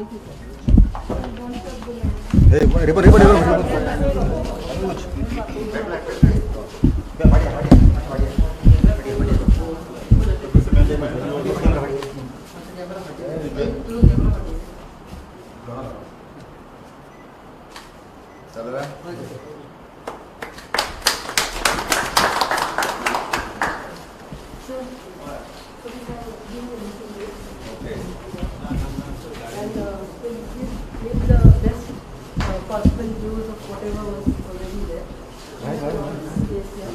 Thank you, sir. चल रहा है And we'll give the best possible use of whatever was already there. Yes, yeah.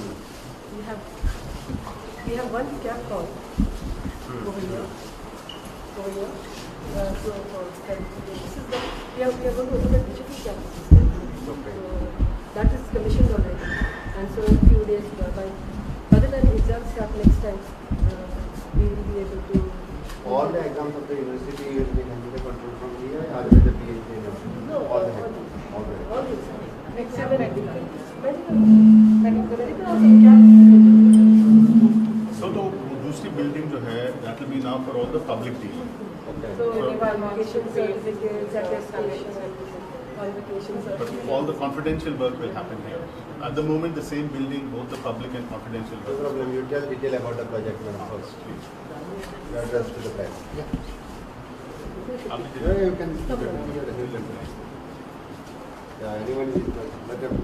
We have one cap call over here. Over here. So this is the we are going to open a digital cap system. Okay. So that is commissioned already. And so in a few days by the time exams start next time, we will be able to. all the exams of the university will be handled control from here or with the PhD university? No, all the all the exams. Except the medical. The medical also we can. So तो दूसरी building जो है that will be now for all the public dealing. Okay. So qualification certificates, attestation, qualification But certificates. all the confidential work will happen here. At the moment, the same building, both the public and confidential No work. problem. You tell detail about the project now first, please. You address to the press. Yeah, you can. Yeah, anyone is let them.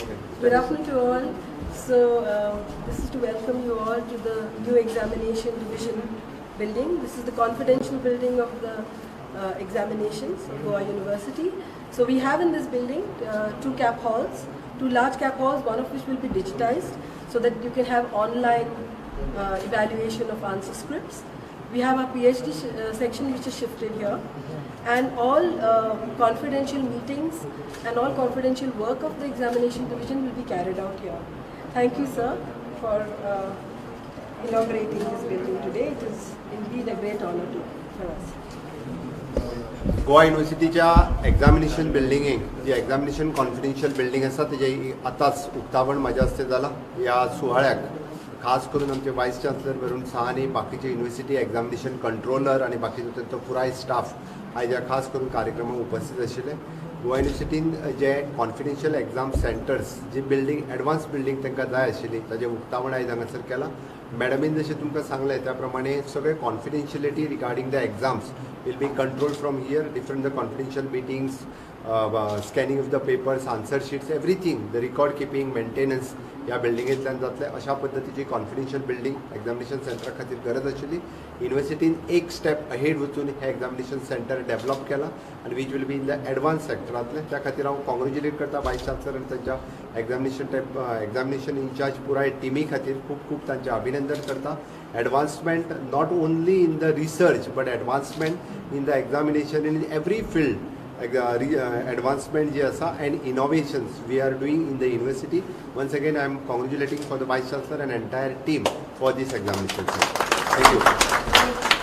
Okay. Good afternoon to all. So this is to welcome you all to the new examination division building. This is the confidential building of the examinations of Goa University. So we have in this building two cap halls, two large cap halls, one of which will be digitized so that you can have online evaluation of answer scripts. We have a PhD section which is shifted here, and all confidential meetings and all confidential work of the examination division will be carried out here. Thank you, sir, for inaugurating this building today. It is indeed a great honor for us. Goa युनिव्हर्सिटीच्या examination बिल्डिंगेक जी examination confidential building आसा तेजे आतांच उक्तावण म्हाज्या हस्ते जालां. ह्या सुवाळ्याक खास करून आमचे वायस चान्सलर वरून साह आनी बाकीचे युनिव्हर्सिटी एक्झामिनेशन कंट्रोलर आनी बाकीचो तेंचो पुराय स्टाफ आयज ह्या खास करून कार्यक्रमाक उपस्थित आशिल्ले. गोवा युनिव्हर्सिटीन जे कॉन्फिडेन्शियल एग्जाम सेंटर्स जी बिल्डिंग एडवान्स बिल्डिंग तांकां जाय आशिल्ली ताजें उक्तावण आयज हांगासर केलां. मॅडमीन जशें तुमकां सांगलें त्या प्रमाणे सगळे confidentiality regarding the exams will be controlled from here, different the confidential meetings, scanning of the papers, answer sheets, everything, the record keeping, maintenance ह्या बिल्डिंगेंतल्यान जातले. अशा पद्दतीची कॉन्फिडेन्शियल बिल्डिंग एक्झामिनेशन सेंटरा खातीर गरज आशिल्ली. युनिव्हर्सिटीन एक स्टेप अहेड वचून हे एक्झामिनेशन सेंटर डेव्हलप केलां आनी which will be in the advance सेक्टरांतले. त्या खातीर हांव कॉंग्रेच्युलेट करता वायस चान्सलर आनी तांच्या एक्झामिनेशन इंचार्ज पुराय टिमी खातीर खूब खूब तांचें अभिनंदन करता. Advancement not only in the research but advancement in the examination in every field. Advancement ji asa and innovations we are doing in the university. Once again, I am congratulating for the Vice Chancellor and entire team for this examination. Thank you.